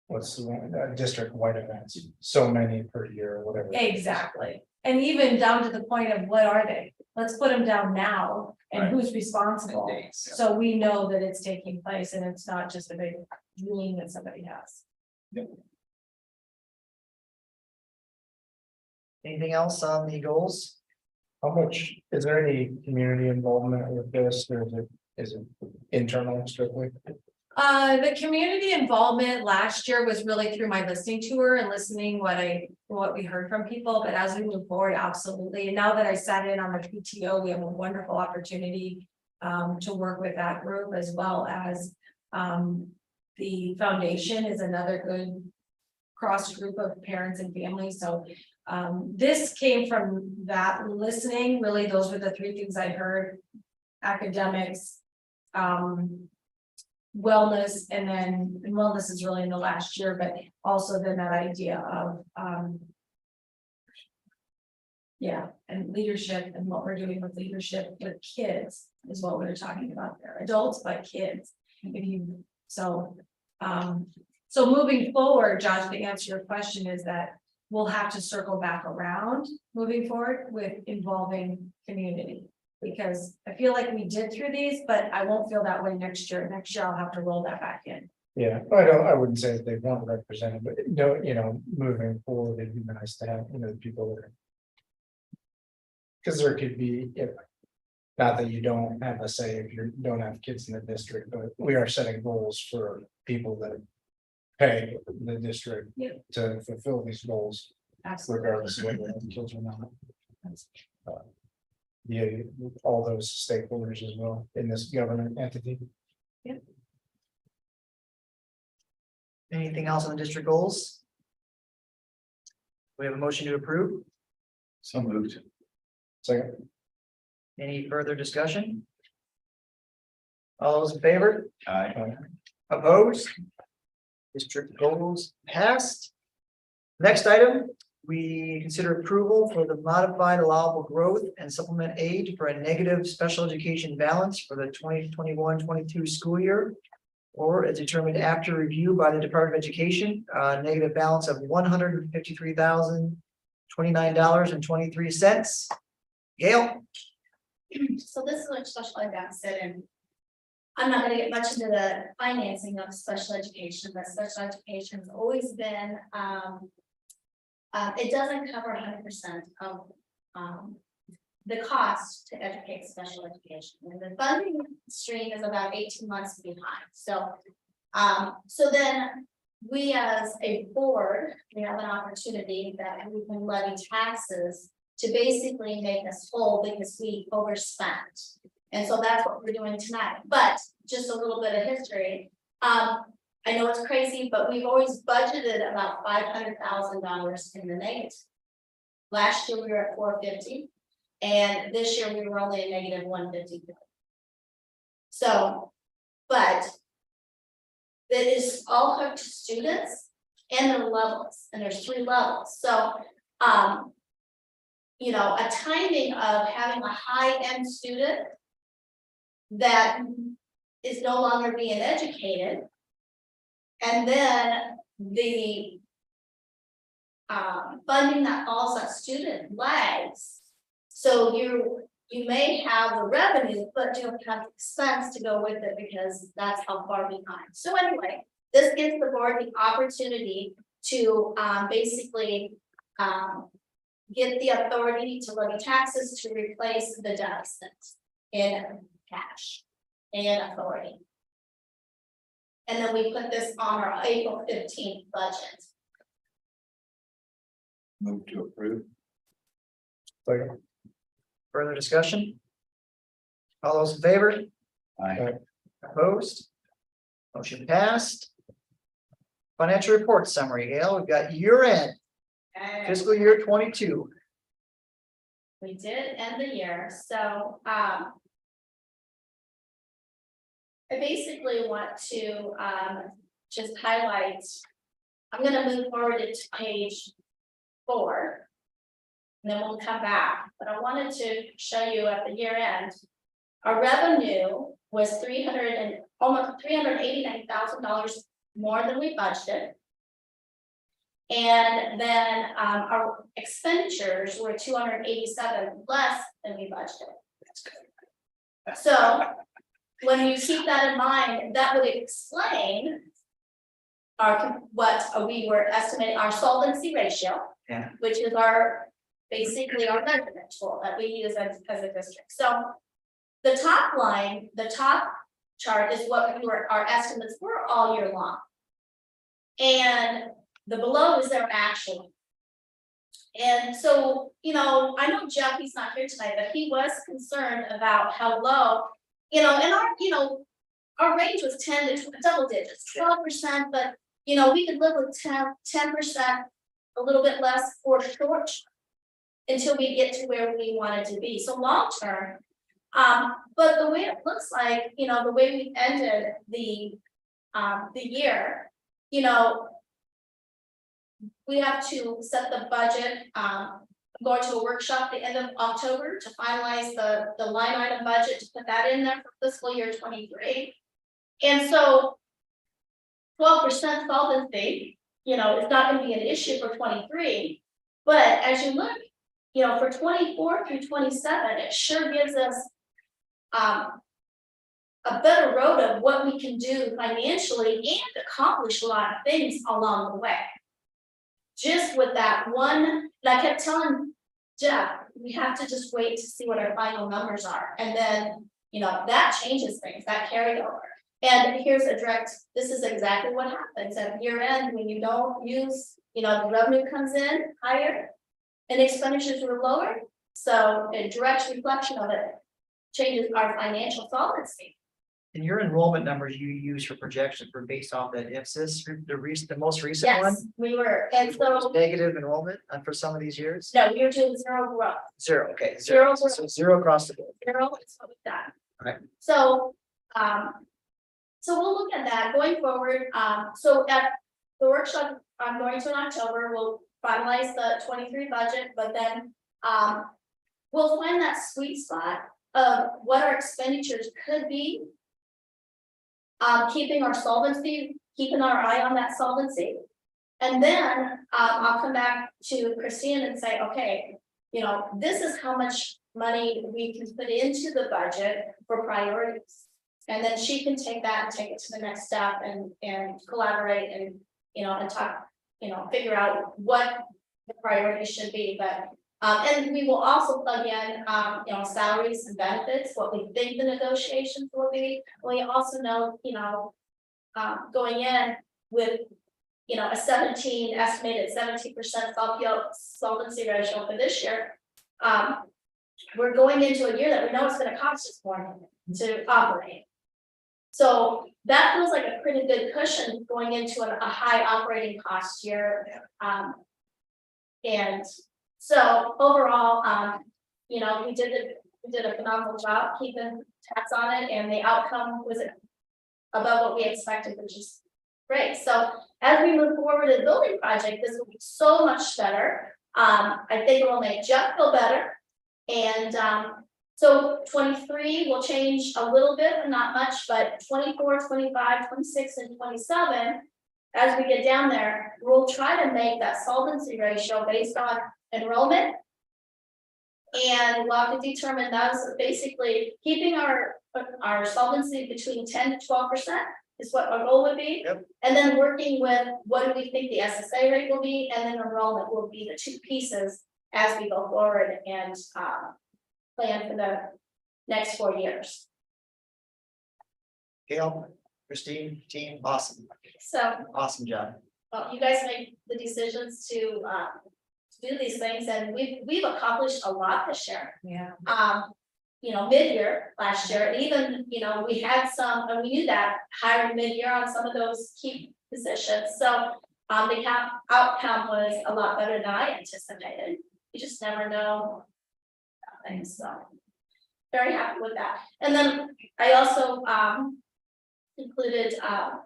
What's the one, district-wide events, so many per year or whatever. Exactly. And even down to the point of what are they? Let's put them down now and Right. who's responsible. And dates, yeah. So we know that it's taking place and it's not just a big dream that somebody has. Anything else on the goals? How much, is there any community involvement with this, or is it internal strictly? The community involvement last year was really through my listening tour and listening what we heard from people, but as we move forward, absolutely. And now that I sat in on the PTO, we have a wonderful opportunity to work with that group as well as the foundation is another good cross group of parents and families. So this came from that listening, really, those were the three things I heard: academics, wellness, and then wellness is really in the last year, but also then that idea of and leadership and what we're doing with leadership with kids is what we were talking about there, adults, but kids. If you so moving forward, Josh, to answer your question is that we'll have to circle back around moving forward with involving community. Because I feel like we did through these, but I won't feel that way next year. Next year, I'll have to roll that back in. Yeah, I wouldn't say that they weren't represented, but no, moving forward, it'd be nice to have, people that. Because there could be, not that you don't have a say if you don't have kids in the district, but we are setting goals for people that. Pay the district Yeah. to fulfill these goals, Absolutely. regardless of whether they have kids or not. Yeah, all those stakeholders as well in this government entity. Anything else on the district goals? We have a motion to approve. So moved. Second, Any further discussion? All those in favor? Aye. Opposed? District goals passed. Next item, we consider approval for the modified allowable growth and supplement aid for a negative special education balance for the 2021-22 school year. Or as determined after review by the Department of Education, negative balance of $153,029.23. Gail? So this is what special ed said, and I'm not gonna get much into the financing of special education, but special education has always been, it doesn't cover 100% of, the cost to educate special education, and the funding stream is about 18 months behind, so then we as a board, we have an opportunity that we can levy taxes to basically make us whole because we overspent. And so that's what we're doing tonight, but just a little bit of history. I know it's crazy, but we've always budgeted about $500,000 in the negative. Last year we were at 450, and this year we were only a negative 150. So, but that is all hooked to students and their levels, and there's 3 levels. So, a timing of having a high-end student that is no longer being educated, and then the funding that falls on student lags. So you may have the revenue, but you don't have the expense to go with it because that's how far behind. So anyway, this gives the board the opportunity to basically get the authority to levy taxes to replace the deficit in cash and authority. And then we put this on our April 15th budget. Move to approve. second, Further discussion? All those in favor? Aye. Opposed? Motion passed. Financial report summary, Gail, we've got year end, fiscal year 22. We did end the year, so I basically want to just highlight. I'm gonna move forward to page 4. And then we'll come back, but I wanted to show you at the year end. Our revenue was almost $389,000 more than we budgeted. And then our expenditures were 287 less than we budgeted. So when you keep that in mind, that would explain what we were estimating our solvency ratio. Yeah. Which is basically our measurement tool that we use as a district. So the top line, the top chart is what our estimates were all year long. And the below is their actual. And so, I know Jeff, he's not here tonight, but he was concerned about how low, and our range was 10 to double digits, 12%, but we could live with 10%, a little bit less for short until we get to where we wanted to be. So long term, but the way it looks like, the way we ended the year, we have to set the budget. I'm going to a workshop at the end of October to finalize the line item budget to put that in there for fiscal year 23. And so 12% solvency, is not going to be an issue for 23. But as you look, for 24 through 27, it sure gives us a better road of what we can do financially and accomplish a lot of things along the way. Just with that one, and I kept telling Jeff, we have to just wait to see what our final numbers are. And then, that changes things, that carried over. And here's this is exactly what happens at year end when you don't use, the revenue comes in higher and expenditures were lower. So a direct reflection of it changes our financial solvency. And your enrollment numbers you use for projections were based off the IPSIS, the most recent one? Yes, we were, and so, Negative enrollment for some of these years? no, we were doing 0 growth. 0, okay. Zero. So 0 across the board. 0 is what we've done. Right. So, so we'll look at that going forward. So at the workshop I'm going to in October, we'll finalize the 23 budget, but then we'll find that sweet spot of what our expenditures could be. Keeping our solvency, keeping our eye on that solvency. And then I'll come back to Christine and say, okay, this is how much money we can put into the budget for priorities. And then she can take that and take it to the next step and collaborate and, and talk, figure out what the priorities should be. But and we will also plug in, salaries and benefits, what we think the negotiations will be. We also know, going in with, a estimated 17% solvency ratio for this year. We're going into a year that we know it's going to cost us more to operate. So that feels like a pretty good cushion going into a high operating cost year. And so overall, we did a phenomenal job keeping tabs on it, and the outcome was above what we expected, which is great. So as we move forward in the building project, this will be so much better. I think it will make Jeff feel better. And so 23 will change a little bit, but not much, but 24, 25, 26, and 27, as we get down there, we'll try to make that solvency ratio based on enrollment. And we'll have to determine that's basically keeping our solvency between 10 to 12% is what our goal would be. Yep. And then working with what do we think the SSA rate will be, and then enrollment will be the two pieces as we go forward and plan for the next 4 years. Gail, Christine, team, awesome. So, Awesome job. well, you guys make the decisions to do these things, and we've accomplished a lot this year. Yeah. Mid-year last year, and even, we had some, and we knew that hiring mid-year on some of those key positions. So the outcome was a lot better than I anticipated. You just never know things, so very happy with that. And then I also included, a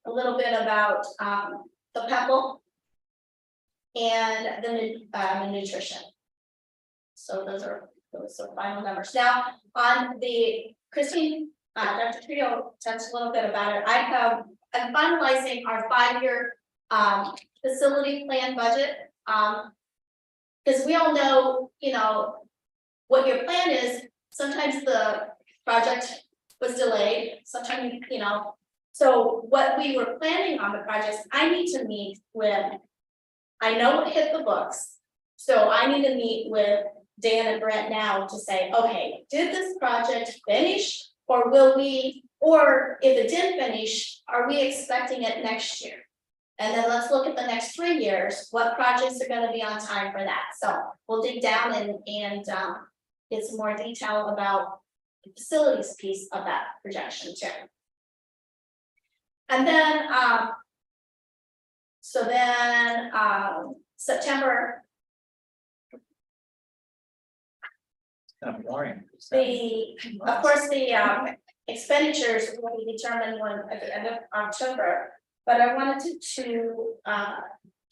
little bit about, the pebble and the nutrition. So those are final numbers. Now, on the Christine, Dr. Trio touched a little bit about it. I'm finalizing our 5-year facility plan budget. Because we all know, what your plan is, sometimes the project was delayed, sometimes, so what we were planning on the projects, I need to meet with, I know it hit the books, so I need to meet with Dan and Brent now to say, okay, did this project finish? Or will we, or if it did finish, are we expecting it next year? And then let's look at the next 3 years, what projects are gonna be on time for that? So we'll dig down and get some more detail about the facilities piece of that projection too. And then, September, Kind of boring. of course, the expenditures will be determined at the end of October. But I wanted to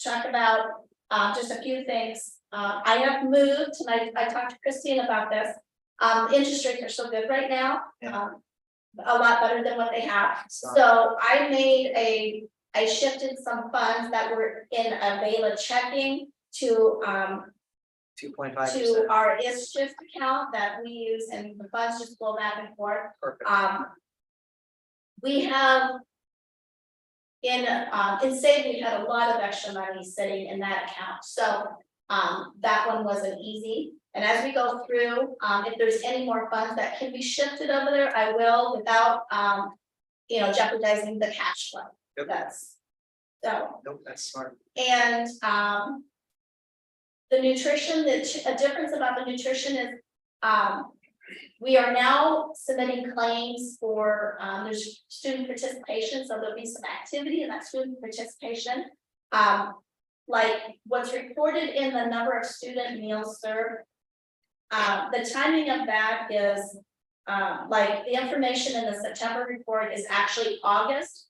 talk about just a few things. I have moved, and I talked to Christine about this. Interest rates are so good right now, a lot better than what they have. So I shifted some funds that were in Avila checking to 2.5%. to our ISSHIFT account that we use, and the funds just flow back and forth. Perfect. We have in SAVE, we had a lot of extra money sitting in that account, so that one wasn't easy. And as we go through, if there's any more funds that can be shifted over there, I will, without jeopardizing the cash flow. Yep. That's so. Nope, that's smart. And the nutrition, a difference about the nutrition is we are now submitting claims for there's student participation, so there'll be some activity in that student participation. Like what's reported in the number of student meals served. The timing of that is like the information in the September report is actually August,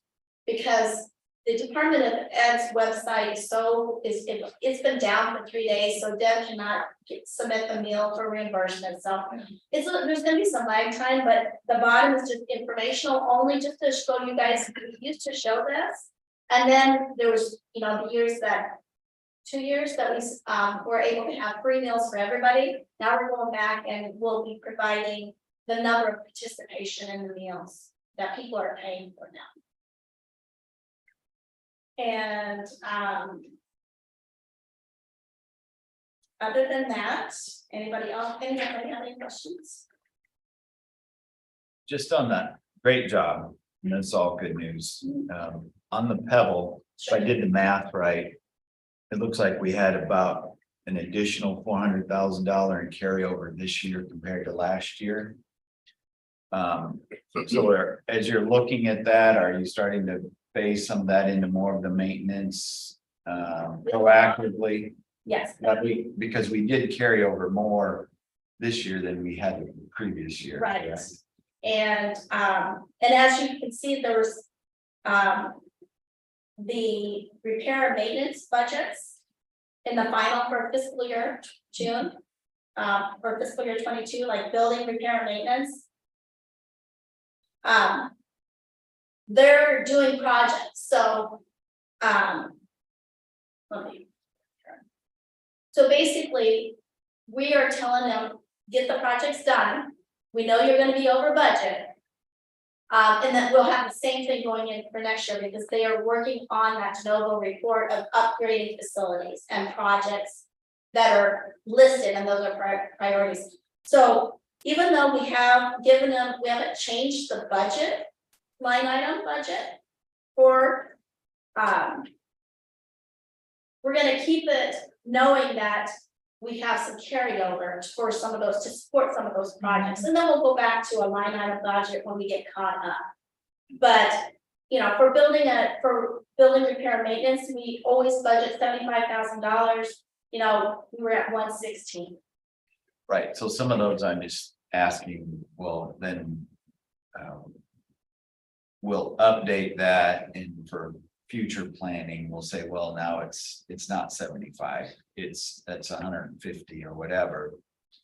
because the Department of Ed's website it's been down for 3 days, so Deb cannot submit the meal for reimbursement. So there's going to be some lag time, but the bottom is just informational only, just to show you guys. We used to show this, and then there was the 2 years that we were able to have free meals for everybody. Now we're going back and we'll be providing the number of participation in the meals that people are paying for now. And other than that, anybody have any questions? Just on that, great job, and that's all good news. On the Pebble, if I did the math right, it looks like we had about an additional $400,000 in carryover this year compared to last year. So as you're looking at that, are you starting to phase some of that into more of the maintenance proactively? Yes. Because we did carry over more this year than we had the previous year. Right. Correct? And as you can see, there was the repair and maintenance budgets in the final for fiscal year June, for fiscal year 22, like building repair and maintenance. They're doing projects, so basically we are telling them, get the projects done. We know you're going to be over budget. And then we'll have the same thing going in for next year, because they are working on that de novo report of upgrading facilities and projects that are listed, and those are priorities. So even though we have given them, we haven't changed the budget, line item budget for, we're going to keep it knowing that we have some carryover for some of those, to support some of those projects. And then we'll go back to a line item budget when we get caught up. But, for building repair and maintenance, we always budget $75,000. We were at 116. Right, so some of those I'm just asking, well, then we'll update that, and for future planning, we'll say, well, now it's not 75, that's 150 or whatever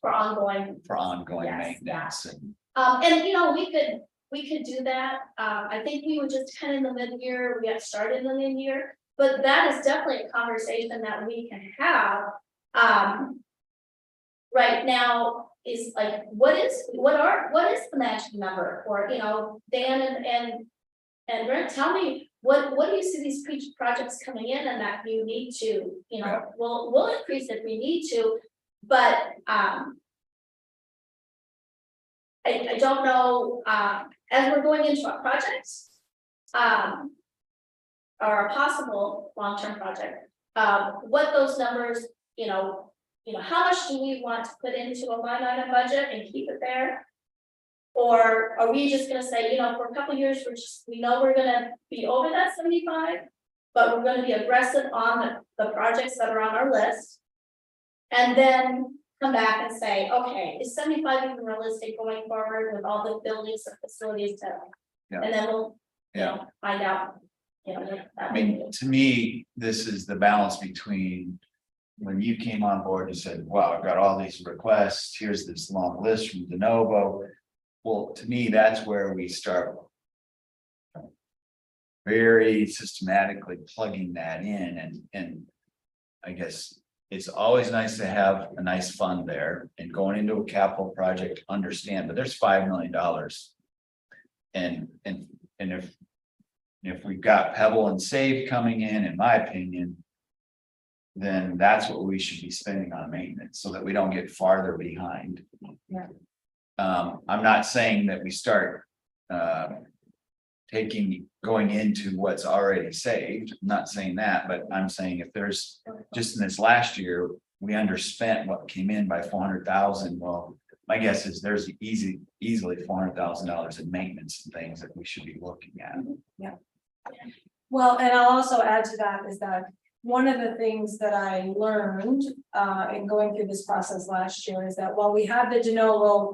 For ongoing, for ongoing Yes, maintenance and. and you know, we could do that. I think we were just kind of in the mid-year, we got started in the mid-year, but that is definitely a conversation that we can have. Right now is like, what is the magic number? Or, you know, Dan and Brent, tell me, what do you see these projects coming in and that you need to, you know, we'll increase if we need to, but, I don't know, as we're going into a project, or a possible long-term project, what those numbers, how much do we want to put into a line item budget and keep it there? Or are we just gonna say, for a couple of years, we know we're gonna be over that 75, but we're gonna be aggressive on the projects that are on our list. And then come back and say, okay, is 75 even realistic going forward with all the buildings and facilities to, Yeah. and then we'll, Yeah. find out. I mean, to me, this is the balance between when you came on board and said, wow, I've got all these requests, here's this long list from de novo. Well, to me, that's where we start very systematically plugging that in, and I guess it's always nice to have a nice fund there, and going into a capital project, understand, but there's $5 million. And if we've got Pebble and Save coming in my opinion, then that's what we should be spending on maintenance, so that we don't get farther behind. Yeah. I'm not saying that we start going into what's already saved. I'm not saying that, but I'm saying if there's, just in this last year, we underspent what came in by 400,000. Well, my guess is there's easily $400,000 in maintenance and things that we should be looking at. Yeah. Well, and I'll also add to that is that one of the things that I learned in going through this process last year is that while we have the de novo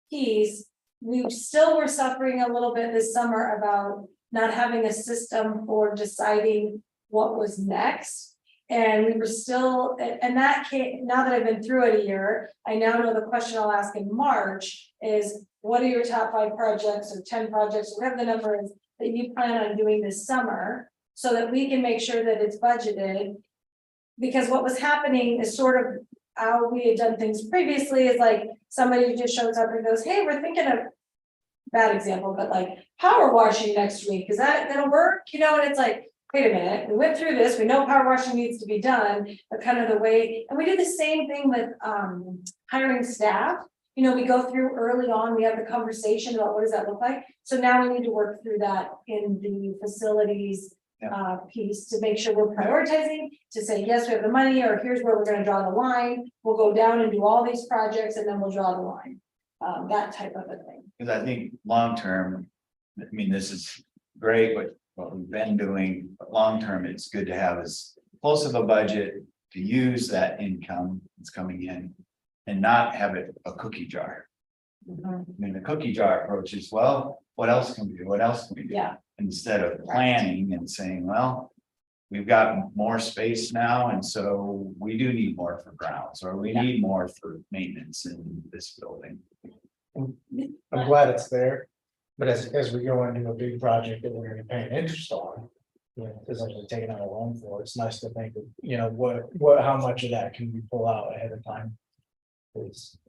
piece, we still were suffering a little bit this summer about not having a system for deciding what was next. And we were still, and that came, now that I've been through it a year, I now know the question I'll ask in March is, what are your top 5 projects or 10 projects, whatever the number is, that you plan on doing this summer, so that we can make sure that it's budgeted. Because what was happening is sort of how we had done things previously, is like somebody just shows up and goes, hey, we're thinking of, bad example, but like power washing next week, is that'll work? And it's like, wait a minute, we went through this, we know power washing needs to be done, but kind of the way, and we do the same thing with hiring staff. We go through early on, we have the conversation about what does that look like. So now we need to work through that in the facilities piece to make sure we're prioritizing, to say, yes, we have the money, or here's where we're going to draw the line. We'll go down and do all these projects and then we'll draw the line. That type of a thing. Because I think long-term, I mean, this is great, what we've been doing, but long-term, it's good to have as close of a budget to use that income that's coming in and not have it a cookie jar. I mean, the cookie jar approach is, well, what else can we do? What else can we do? Yeah. Instead of planning and saying, well, we've got more space now, and so we do need more for grounds, or we need more for maintenance in this building. I'm glad it's there, but as we go into a big project that we're gonna pay an interest on. Because like we're taking out a loan for, it's nice to think of, how much of that can we pull out ahead of time?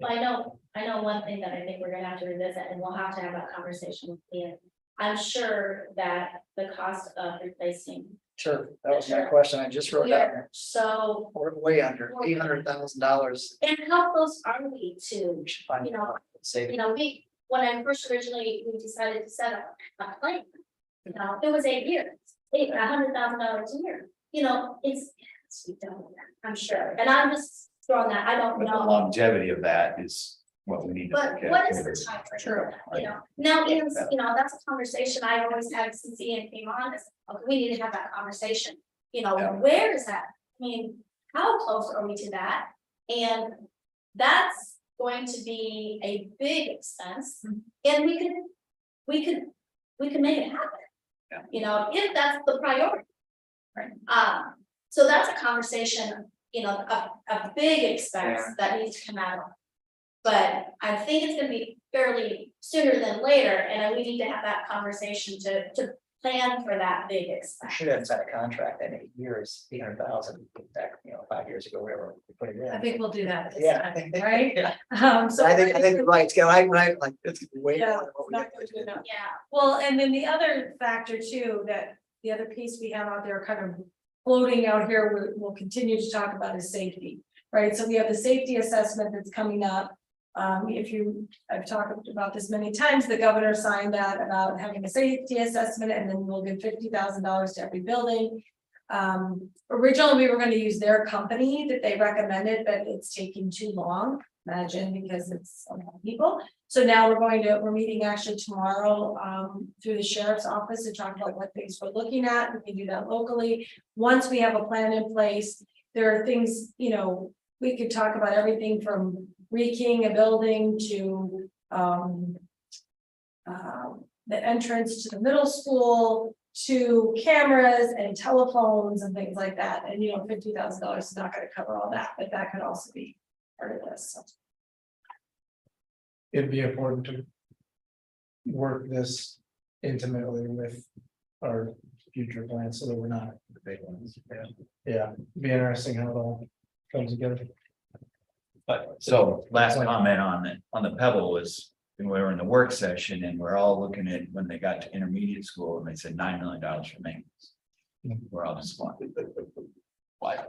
I know one thing that I think we're gonna have to revisit, and we'll have to have that conversation with Ian. I'm sure that the cost of replacing. Sure, that was my question, I just wrote down. So, We're way under $800,000. and how close are we to, We should find saving. when I first originally, we decided to set up a claim. It was 8 years, $100,000 a year, it's done, I'm sure, and I'm just throwing that, I don't But the know. longevity of that is what we need to But look at. what is the time frame? True. Now, Ian's, that's a conversation I always had since Ian came on, is, okay, we need to have that conversation. Where is that? I mean, how close are we to that? And that's going to be a big expense. And we could we could make it happen. Yeah. You know, if that's the priority. Right. So that's a conversation, you know, a big expense that needs to come out. But I think it's gonna be fairly sooner than later, and we need to have that conversation to plan for that big I expense. should have signed a contract in 8 years, 800,000, back, 5 years ago, wherever we put it in. I think we'll do that this Yeah. time, right? Yeah. So I think you're right, it's gonna, like, it's way Yeah, more than what we not have gonna to do do. that. Yeah, Well, and then the other factor too, that the other piece we have out there kind of floating out here, we'll continue to talk about is safety, right? So we have the safety assessment that's coming up. I've talked about this many times, the governor signed that about having a safety assessment and then we'll give $50,000 to every building. Originally, we were gonna use their company that they recommended, but it's taking too long, imagine, because it's a lot of people. So now we're meeting actually tomorrow, through the sheriff's office to talk about what things we're looking at. We can do that locally. Once we have a plan in place, there are things, we could talk about everything from rekeying a building to, the entrance to the middle school, to cameras and telephones and things like that. And $50,000 is not gonna cover all that, but that could also be part of this. So. It'd be important to work this intimately with our future plans so that we're not the big ones. Yeah, be interesting how it all comes together. But so last comment on the Pebble was, when we were in the work session and we're all looking at when they got to intermediate school and they said $9 million for maintenance. We're all just like, why?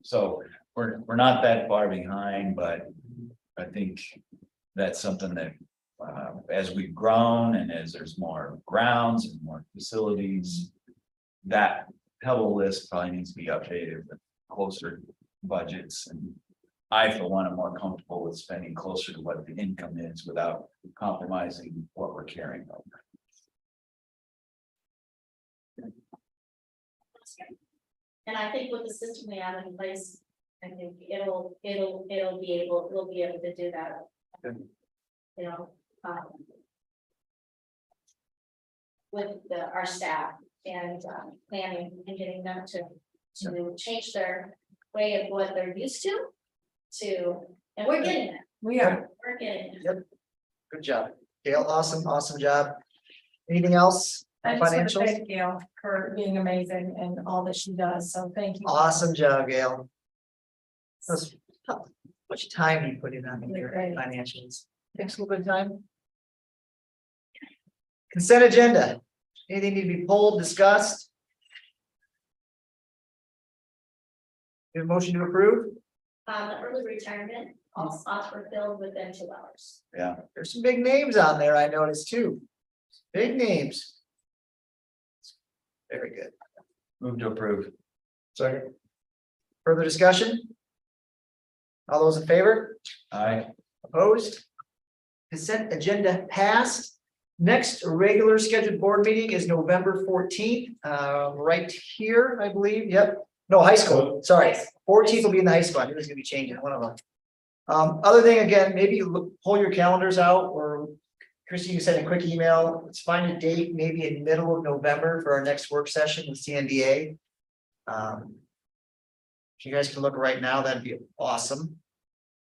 So we're not that far behind, but I think that's something that as we've grown and as there's more grounds and more facilities, that Pebble list probably needs to be updated with closer budgets. And I, for one, am more comfortable with spending closer to what the income is without compromising what we're carrying over. and I think with the system we have in place, I think we'll be able to do that. Good. With our staff and planning and getting them to change their way of what they're used to, and we're getting it, We are. we're getting it. Good job, Gail, awesome job. Anything else? I just want to Financials? thank Gail for being amazing and all that she does. So thank you. Awesome job, Gail. That's how much time you put in on your Great. financials. Takes a little bit of time. Consent agenda. Anything need to be pulled, discussed? Your motion to approve? The early retirement, all spots were filled within 2 hours. Yeah, There's some big names on there, I noticed too. Big names. Very good. move to approve. Second. Further discussion? All those in favor? Aye. Opposed? Consent agenda passed. Next regular scheduled board meeting is November 14th, right here, I believe. Yep. No, high school, sorry. 14th will be in the high school. I knew it was gonna be changing one of them. Other thing, again, maybe you pull your calendars out, or Christie, you send a quick email. Let's find a date, maybe in middle of November for our next work session with CNDA. If you guys can look right now, that'd be awesome.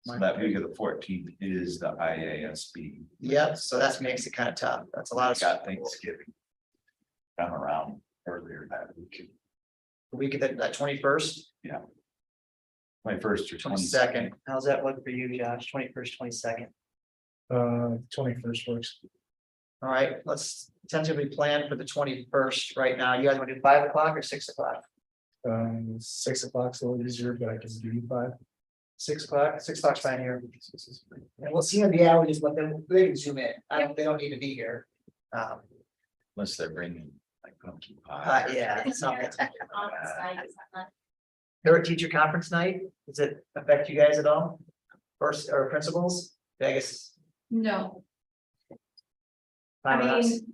So that week of the 14th is the IASB. Yep, so that makes it kind of tough. That's a lot of. Got Thanksgiving. Come around earlier that week. The week of that 21st, 21st or 22nd. How's that look for you, Josh? 21st, 22nd. 21st works. All right, let's tentatively plan for the 21st right now. You guys want to do 5 o'clock or 6 o'clock? 6 o'clock's a little easier, but I can do 5. 6 o'clock, 6 o'clock's fine here. And we'll see on the hour, just let them, they can zoom in. They don't need to be here. Unless they're bringing like pumpkin pie. Yeah. it's not- On the side, is that not- Parent teacher conference night, does it affect you guys at all? First, or principals? I guess. No, fine with I us. mean,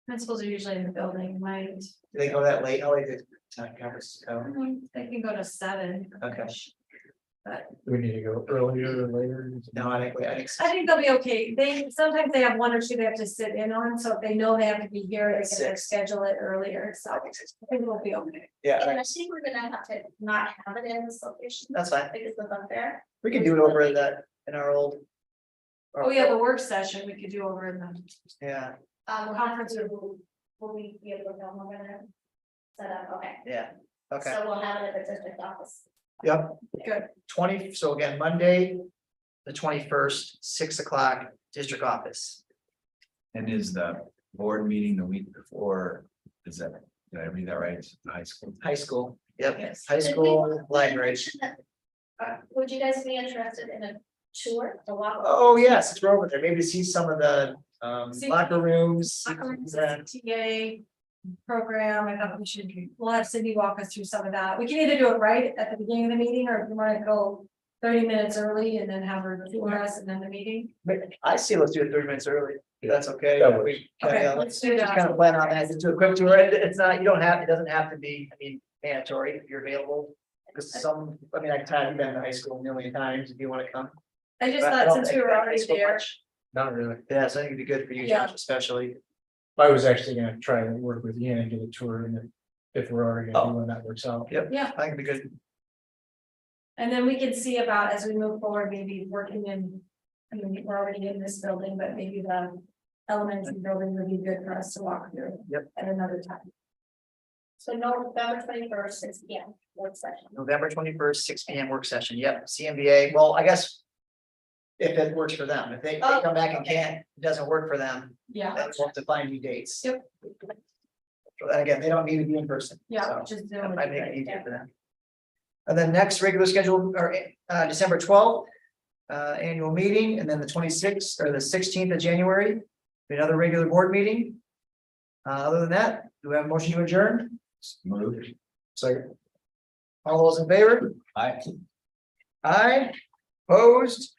principals are usually in the building, right? Do they go that late? How late did time conferences go? They can go to 7. Okay. we need to go earlier or later. No, I think, I think they'll be okay. Sometimes they have one or two they have to sit in on, so if they know they have to be here, they can Six. schedule it earlier, so I think we'll be okay. yeah, And I think we're gonna have to not have it in this location. that's fine. Because it's unfair. We can do it over in that, in our old. Oh, yeah, the work session we could do over in the, Yeah, Conference room. Will we be able to go over there? Set up, okay. yeah, okay, So we'll have it at the district office. yep. Good. 20, so again, Monday, the 21st, 6 o'clock, district office. And is the board meeting the week before, is that, did I read that right? It's the high school? High school, yep, Yes. high school library. Would you guys be interested in a tour, a walk? Oh, yes, it's over there, maybe to see some of the See- locker rooms. TA program. I thought we'll have Cindy walk us through some of that. We can either do it right at the beginning of the meeting, or if you want to go 30 minutes early and then have her tour us and then the meeting. I see, let's do it 30 minutes early, if that's okay. That works. We Okay, kinda- let's do Just that. kind of plan on that, just do a quick tour, it's not, you don't have, it doesn't have to be, I mean, mandatory if you're available. Because some, I mean, I've been to high school a million times, if you want to come. I just But I thought don't since we think were that already makes so there, much. Not really. Yeah, so I think it'd be good for you, Yeah. Josh, especially. I was actually gonna try and work with Ian and get a tour, and if we're already gonna do one, that works out. Yep. Yeah. I think it'd be good. and then we can see about as we move forward, maybe working in, I mean, we're already in this building, but maybe the elementary building would be good for us to walk through. Yep. At another time. So November 21st, 6 p.m. work session. November 21st, 6 p.m. work session, yep, CMBA, well, I guess. If it works for them, if they come back and can't, it doesn't work for them, Yeah, then we'll have to find new dates. Yep. And again, they don't need to be in person. yeah, so just that doing might make it it. easier for them. And then next regular schedule, or December 12th, annual meeting, and then the 26th or the 16th of January, another regular board meeting. Other than that, do we have a motion to adjourn? Moved. So. All those in favor? Aye. Aye, opposed,